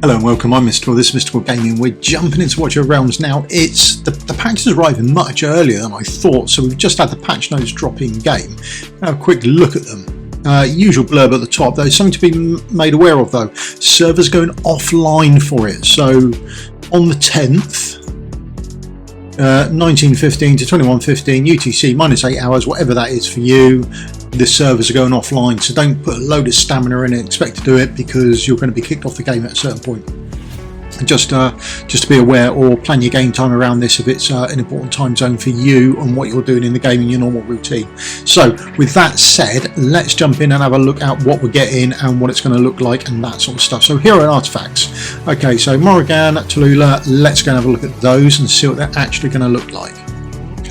Hello and welcome, I'm Mystical, this is Mystical Gaming. We're jumping into Watch Your Realms now. It's the patch is arriving much earlier than I thought, so we've just had the patch notes drop in game. Have a quick look at them. Usual blurb at the top. There's something to be made aware of though. Servers going offline for it. So on the 10th, 19:15 to 21:15 UTC, -8 hours, whatever that is for you. The servers are going offline, so don't put a load of stamina in it and expect to do it, because you're going to be kicked off the game at a certain point. And just to be aware, or plan your game time around this if it's an important time zone for you and what you're doing in the game in your normal routine. So with that said, let's jump in and have a look at what we're getting and what it's going to look like and that sort of stuff. So here are artifacts. Okay, so Morrigan Talula, let's go and have a look at those and see what they're actually going to look like.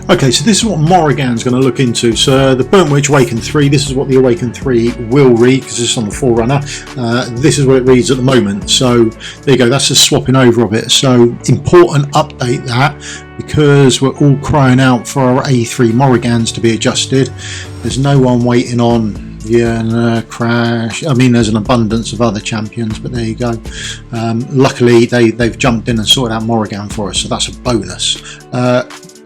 Okay, so this is what Morrigan's going to look into. So the Burnt Witch Awaken 3, this is what the Awaken 3 will read, because this is on the Forerunner. This is what it reads at the moment. So there you go, that's just swapping over of it. So important update that, because we're all crying out for our A3 Morrigans to be adjusted. There's no one waiting on Crash. I mean, there's an abundance of other champions, but there you go. Luckily, they've jumped in and sorted out Morrigan for us, so that's a bonus.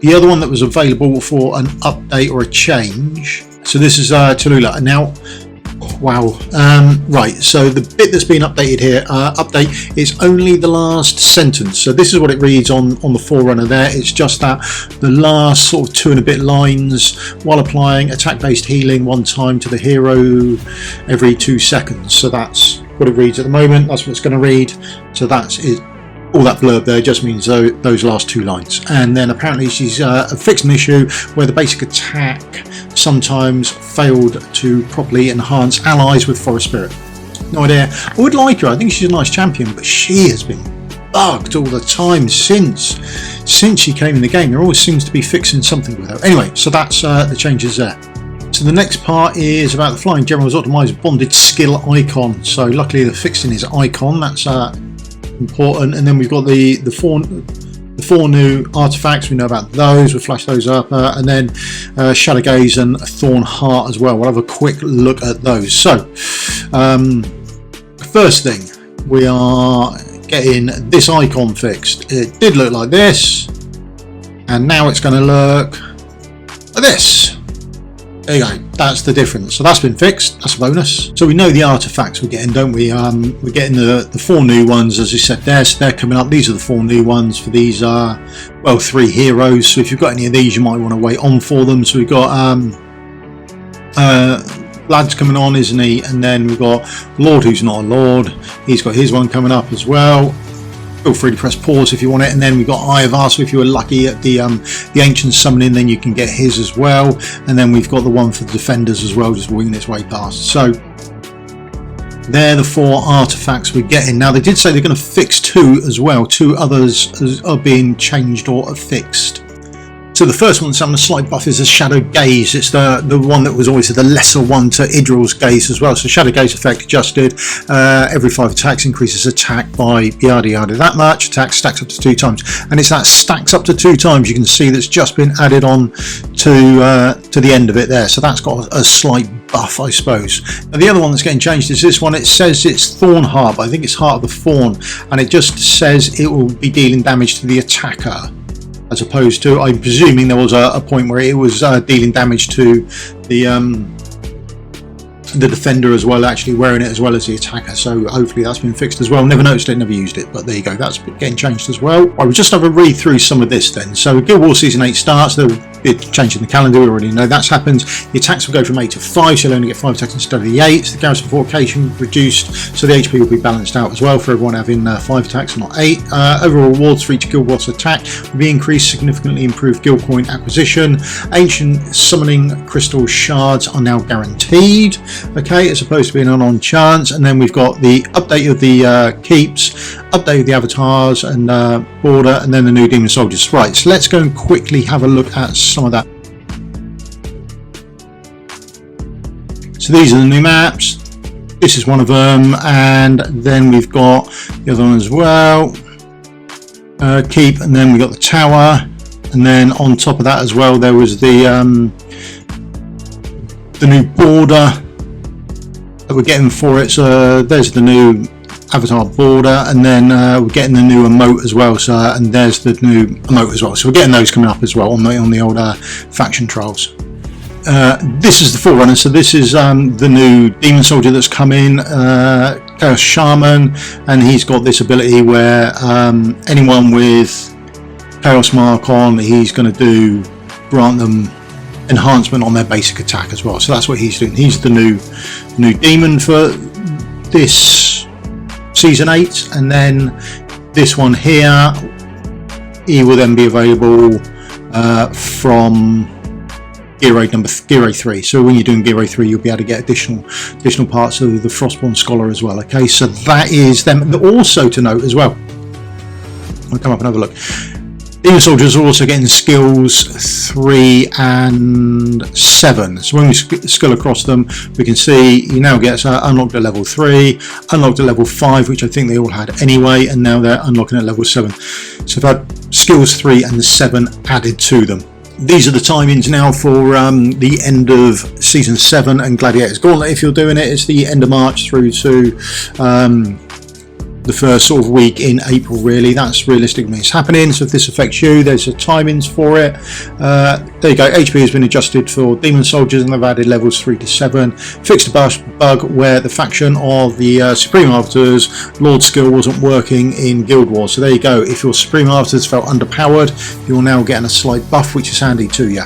The other one that was available for an update or a change, so this is Talula. Now, wow, right, so the bit that's been updated here, update, is only the last sentence. So this is what it reads on the Forerunner there. It's just that the last sort of 2 and a bit lines, while applying attack-based healing one time to the hero every 2 seconds. So that's what it reads at the moment. That's what it's going to read. So that's it. All that blurb there just means those last 2 lines. And then apparently she's fixed an issue where the basic attack sometimes failed to properly enhance allies with Forest Spirit. No idea. I would like her. I think she's a nice champion, but she has been bugged all the time since she came in the game. There always seems to be fixing something with her. Anyway, so that's the changes there. So the next part is about the Flying General's optimized bonded skill icon. So luckily they're fixing his icon. That's important. And then we've got the four new artifacts. We know about those. We'll flash those up, and then Shadow Gaze and Thornheart as well. We'll have a quick look at those. So first thing, we are getting this icon fixed. It did look like this, and now it's going to look like this. There you go, that's the difference. So that's been fixed, that's a bonus. So we know the artifacts we're getting, don't we? We're getting the 4 new ones, as I said there, so they're coming up. These are the 4 new ones for these, well, 3 heroes. So if you've got any of these, you might want to wait on for them. So we've got Lad's coming on, isn't he? And then we've got Lord, who's not a Lord. He's got his one coming up as well. Feel free to press pause if you want it. And then we've got Ivar, so if you were lucky at the ancient summoning, then you can get his as well. And then we've got the one for the defenders as well, just winging its way past. So they're the 4 artifacts we're getting. Now they did say they're going to fix 2 as well. 2 others are being changed or fixed. So the first one that's having a slight buff is the Shadow Gaze. It's the one that was always the lesser one to Idril's Gaze as well. So Shadow Gaze effect adjusted. Every 5 attacks increases attack by yada yada that much. Attack stacks up to 2 times. And it's that stacks up to 2 times. You can see that's just been added on to the end of it there. So that's got a slight buff, I suppose. Now the other one that's getting changed is this one. It says it's Thornheart, but I think it's Heart of the Thorn. And it just says it will be dealing damage to the attacker, as opposed to, I'm presuming there was a point where it was dealing damage to the defender as well, actually wearing it as well as the attacker. So hopefully that's been fixed as well. Never noticed it, never used it, but there you go, that's getting changed as well. I will just have a read through some of this then. So Guild Wars Season 8 starts. They'll be changing the calendar, we already know that's happened. The attacks will go from 8 to 5, so you'll only get 5 attacks instead of the 8. The garrison fortification reduced, so the HP will be balanced out as well for everyone having 5 attacks and not 8. Overall rewards for each Guild Boss attack will be increased, significantly improved guild coin acquisition. Ancient summoning crystal shards are now guaranteed, okay, as opposed to being an on chance. And then we've got the update of the keeps, update of the avatars and border, and then the new demon soldiers. Right, so let's go and quickly have a look at some of that. So these are the new maps. This is one of them, and then we've got the other one as well. Keep, and then we got the tower, and then on top of that as well there was the new border that we're getting for it. So there's the new avatar border, and then we're getting the new emote as well. So and there's the new emote as well. So we're getting those coming up as well on the old faction trials. This is the Forerunner. So this is the new demon soldier that's come in, Chaos Shaman, and he's got this ability where anyone with Chaos Mark on, he's going to grant them enhancement on their basic attack as well. So that's what he's doing. He's the new demon for this season 8, and then this one here, he will then be available from Gear 8 3. So when you're doing Gear 8 3, you'll be able to get additional parts of the Frostborn Scholar as well. Okay, so that is them. Also to note as well, I'll come up and have a look. Demon soldiers are also getting skills 3 and 7. So when we skill across them, we can see you now get unlocked at level 3, unlocked at level 5, which I think they all had anyway, and now they're unlocking at level 7. So they've had skills 3 and 7 added to them. These are the timings now for the end of season 7 and Gladiator's Gauntlet. If you're doing it, it's the end of March through to the first sort of week in April, really. That's realistically when it's happening. So if this affects you, there's the timings for it. There you go. HP has been adjusted for demon soldiers, and they've added levels 3 to 7. Fixed a bug where the faction of the Supreme Arbiters Lord skill wasn't working in Guild Wars. So there you go. If your Supreme Arbiters felt underpowered, you're now getting a slight buff, which is handy to you.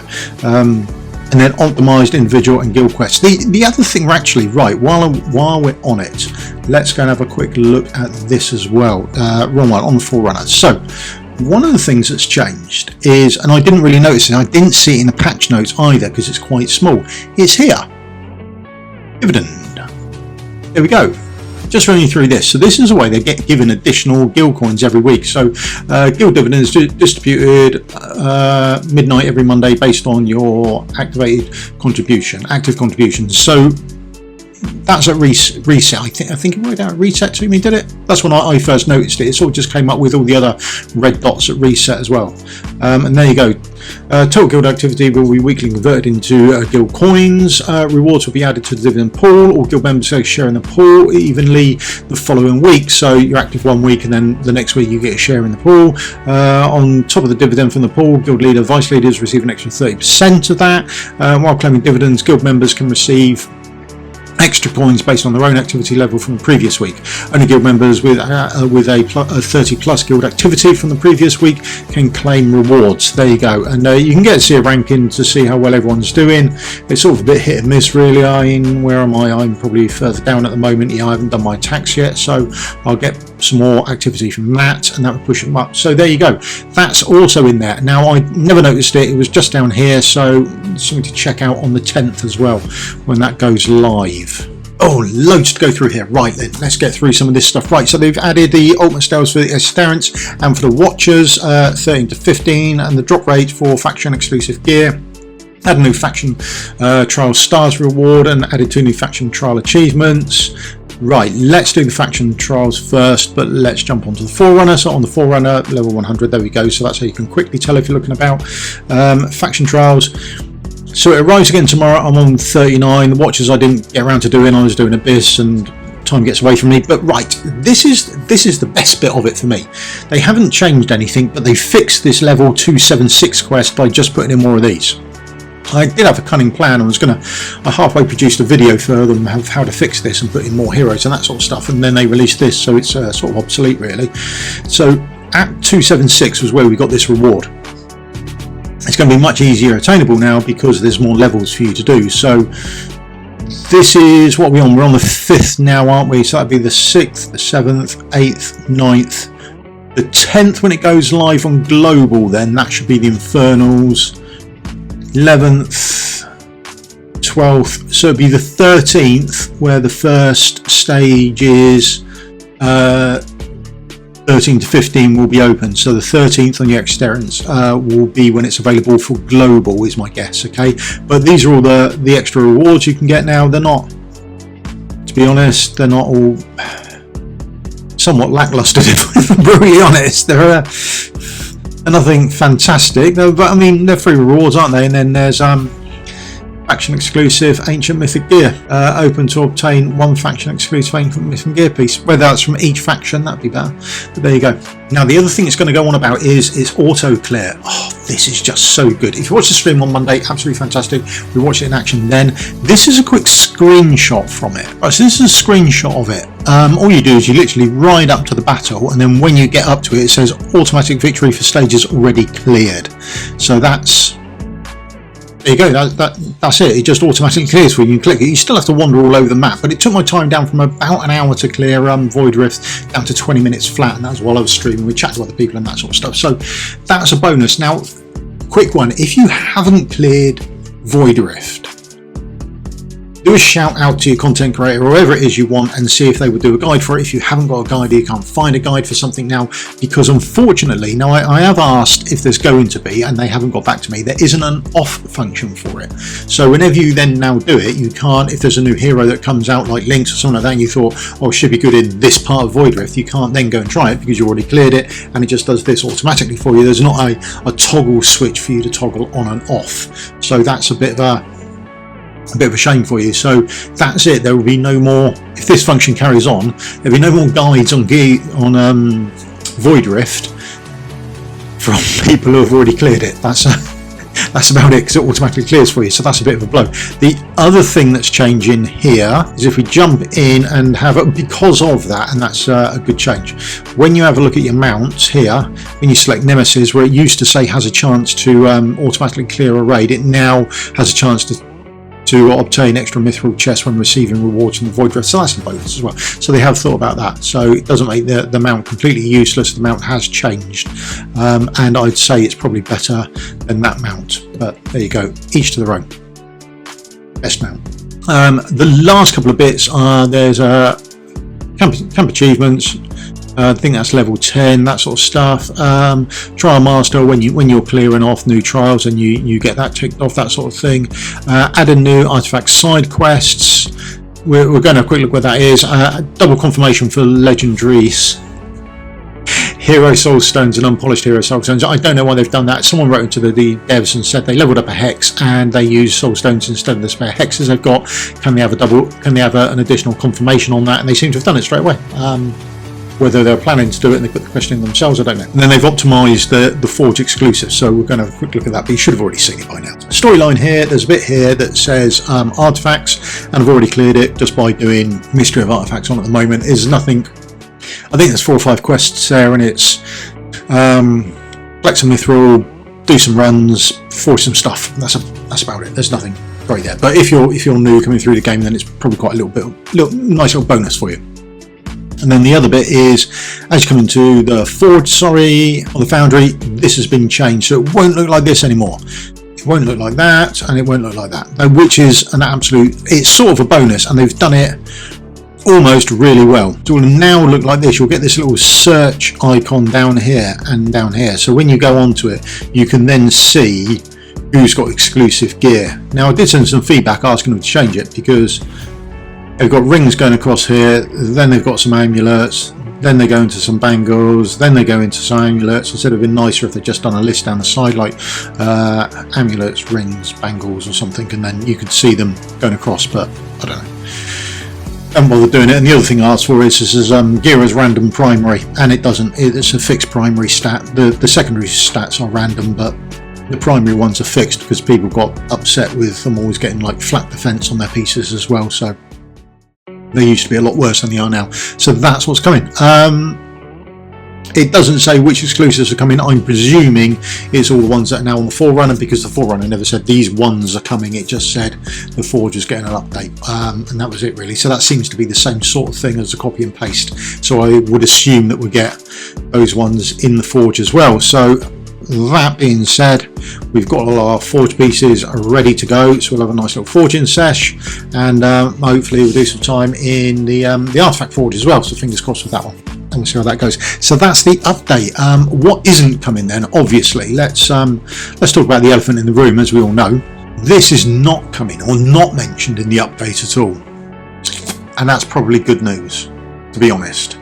And then optimized individual and guild quests. The other thing, we're actually right, while we're on it, let's go and have a quick look at this as well. Wrong one, on the Forerunner. So one of the things that's changed is, and I didn't really notice it, I didn't see it in the patch notes either because it's quite small, it's here. Dividend. There we go. Just running through this. So this is a way they get given additional guild coins every week. So guild dividends distributed midnight every Monday based on your active contributions. So that's at reset. I think it worked out at reset to me, did it? That's when I first noticed it. It sort of just came up with all the other red dots at reset as well. And there you go. Total guild activity will be weekly converted into guild coins. Rewards will be added to the dividend pool. All guild members share in the pool evenly the following week. So you're active one week, and then the next week you get a share in the pool. On top of the dividend from the pool, guild leader, vice leaders receive an extra 30% of that. While claiming dividends, guild members can receive extra coins based on their own activity level from the previous week. Only guild members with a 30 plus guild activity from the previous week can claim rewards. There you go. And you can get to see a ranking to see how well everyone's doing. It's sort of a bit hit and miss, really. Where am I? I'm probably further down at the moment. Yeah, I haven't done my tax yet, so I'll get some more activity from that, and that will push them up. So there you go. That's also in there. Now, I never noticed it. It was just down here, so something to check out on the 10th as well when that goes live. Oh, loads to go through here. Right then, let's get through some of this stuff. Right, so they've added the ultimate scales for the Asterants and for the Watchers, 13 to 15, and the drop rate for faction exclusive gear. Add a new faction trial stars reward and added 2 new faction trial achievements. Right, let's do the faction trials first, but let's jump onto the Forerunner. So on the Forerunner, level 100, there we go. So that's how you can quickly tell if you're looking about. Faction trials. So it arrives again tomorrow. I'm on 39. The Watchers I didn't get around to doing. I was doing Abyss and time gets away from me. But right, this is the best bit of it for me. They haven't changed anything, but they fixed this level 276 quest by just putting in more of these. I did have a cunning plan. I halfway produced a video for them of how to fix this and put in more heroes and that sort of stuff, and then they released this, so it's sort of obsolete really. So at 276 was where we got this reward. It's going to be much easier attainable now because there's more levels for you to do. So this is what we're on. We're on the 5th now, aren't we? So that'd be the 6th, the 7th, 8th, 9th, the 10th when it goes live on global. Then that should be the Infernals. 11th, 12th, so it'd be the 13th where the first stage is 13 to 15 will be open. So the 13th on your Exterrence will be when it's available for global, is my guess. Okay, but these are all the extra rewards you can get now. They're not, to be honest, they're not all somewhat lackluster, if I'm brutally honest. They're nothing fantastic, but I mean they're free rewards, aren't they? And then there's Faction exclusive Ancient Mythic Gear. Open to obtain 1 faction exclusive Ancient Mythic Gear piece. Whether that's from each faction, that'd be better. But there you go. Now the other thing it's going to go on about is its auto clear. Oh, this is just so good. If you watch the stream on Monday, absolutely fantastic. We watched it in action then. This is a quick screenshot from it. Right, so this is a screenshot of it. All you do is you literally ride up to the battle, and then when you get up to it, it says automatic victory for stages already cleared. So that's, there you go, that's it. It just automatically clears for you. You click it. You still have to wander all over the map, but it took my time down from about an hour to clear Void Rift down to 20 minutes flat, and that was while I was streaming. We chatted to other people and that sort of stuff. So that's a bonus. Now, quick one. If you haven't cleared Void Rift, do a shout out to your content creator or whoever it is you want and see if they would do a guide for it. If you haven't got a guide, you can't find a guide for something now, because unfortunately, now I have asked if there's going to be, and they haven't got back to me, there isn't an off function for it. So whenever you then now do it, you can't, if there's a new hero that comes out like Lynx or something like that, and you thought, oh, it should be good in this part of Void Rift, you can't then go and try it because you already cleared it, and it just does this automatically for you. There's not a toggle switch for you to toggle on and off. So that's a bit of a shame for you. So that's it. There will be no more, if this function carries on, there'll be no more guides on Void Rift from people who have already cleared it. That's about it, because it automatically clears for you. So that's a bit of a blow. The other thing that's changing here is if we jump in and have it, because of that, and that's a good change, when you have a look at your mounts here, when you select Nemesis, where it used to say has a chance to automatically clear a raid, it now has a chance to obtain extra mithril chests when receiving rewards from the Void Rift. So that's a bonus as well. So they have thought about that. So it doesn't make the mount completely useless. The mount has changed, and I'd say it's probably better than that mount. But there you go. Each to their own. Best mount. The last couple of bits are, there's camp achievements. I think that's level 10, that sort of stuff. Trial Master, when you're clearing off new trials and you get that ticked off, that sort of thing. Add a new artifact side quests. We're going to have a quick look what that is. Double confirmation for legendaries, hero soul stones and unpolished hero soul stones. I don't know why they've done that. Someone wrote into the devs and said they leveled up a hex and they use soul stones instead of the spare hexes they've got. Can they have an additional confirmation on that? And they seem to have done it straight away. Whether they're planning to do it and they put the question in themselves, I don't know. And then they've optimised the Forge exclusive, so we're going to have a quick look at that, but you should have already seen it by now. Storyline here, there's a bit here that says artifacts, and I've already cleared it just by doing Mystery of Artifacts on at the moment. There's nothing, I think there's 4 or 5 quests there, and it's collect some mithril, do some runs, forge some stuff. That's about it. There's nothing great there. But if you're new coming through the game, then it's probably quite a nice little bonus for you. And then the other bit is, as you come into the Forge, or the Foundry, this has been changed, so it won't look like this anymore. It won't look like that, and it won't look like that, which is an absolute, it's sort of a bonus, and they've done it almost really well. So it will now look like this. You'll get this little search icon down here and down here. So when you go onto it, you can then see who's got exclusive gear. Now I did send some feedback asking them to change it, because they've got rings going across here, then they've got some amulets, then they go into some bangles, then they go into some amulets. Instead of been nicer if they'd just done a list down the side like amulets, rings, bangles or something, and then you could see them going across, but I don't know. Haven't bothered doing it. And the other thing I asked for is this is gear as random primary, and it doesn't, it's a fixed primary stat. The secondary stats are random, but the primary ones are fixed because people got upset with them always getting like flat defense on their pieces as well, so they used to be a lot worse than they are now. So that's what's coming. It doesn't say which exclusives are coming. I'm presuming it's all the ones that are now on the Forerunner, because the Forerunner never said these ones are coming. It just said the Forge is getting an update, and that was it really. So that seems to be the same sort of thing as the copy and paste. So I would assume that we'll get those ones in the Forge as well. So that being said, we've got all our Forge pieces ready to go, so we'll have a nice little forging sesh, and hopefully we'll do some time in the artifact forge as well, so fingers crossed with that one, and we'll see how that goes. So that's the update. What isn't coming then, obviously, let's talk about the elephant in the room. As we all know, this is not coming or not mentioned in the update at all, and that's probably good news, to be honest.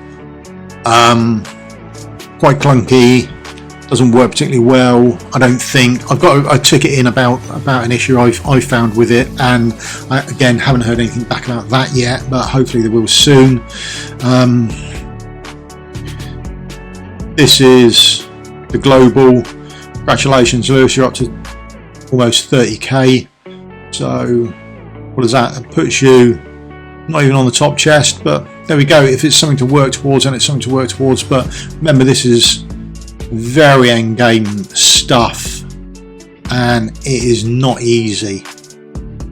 Quite clunky. doesn't work particularly well, I don't think. I've got a ticket in about an issue I've found with it, and I, again, haven't heard anything back about that yet, but hopefully they will soon. This is the global. Congratulations, Lewis, you're up to almost 30k. So what does that? That puts you not even on the top chest, but there we go. If it's something to work towards, then it's something to work towards. But remember, this is very end game stuff, and it is not easy.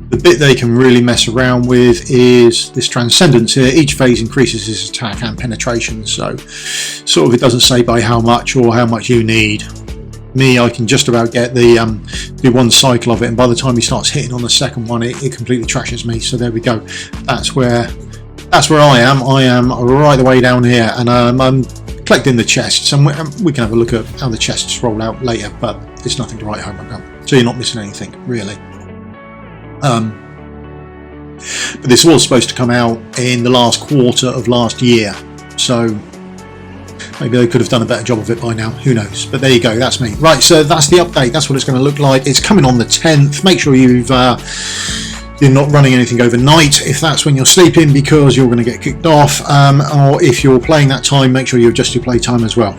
The bit they can really mess around with is this transcendence here. Each phase increases his attack and penetration, so sort of it doesn't say by how much or how much you need. Me, I can just about get the one cycle of it, and by the time he starts hitting on the second one, it completely trashes me. So there we go. That's where I am. I am right the way down here, and I'm collecting the chests, and we can have a look at how the chests roll out later, but it's nothing to write home about, so you're not missing anything really. But this was supposed to come out in the last quarter of last year, so maybe they could have done a better job of it by now, who knows. But there you go, that's me. Right, so that's the update, that's what it's going to look like. It's coming on the 10th. Make sure you're not running anything overnight if that's when you're sleeping, because you're going to get kicked off, or if you're playing that time, make sure you adjust your play time as well.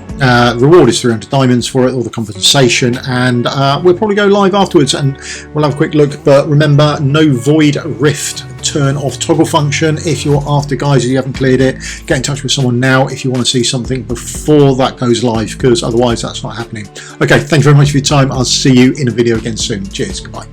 Reward is 300 diamonds for it, or the compensation, and we'll probably go live afterwards and we'll have a quick look. But remember, no void rift turn off toggle function. If you're after guys and you haven't cleared it, get in touch with someone now if you want to see something before that goes live, because otherwise that's not happening. Okay, thank you very much for your time. I'll see you in a video again soon. Cheers, goodbye.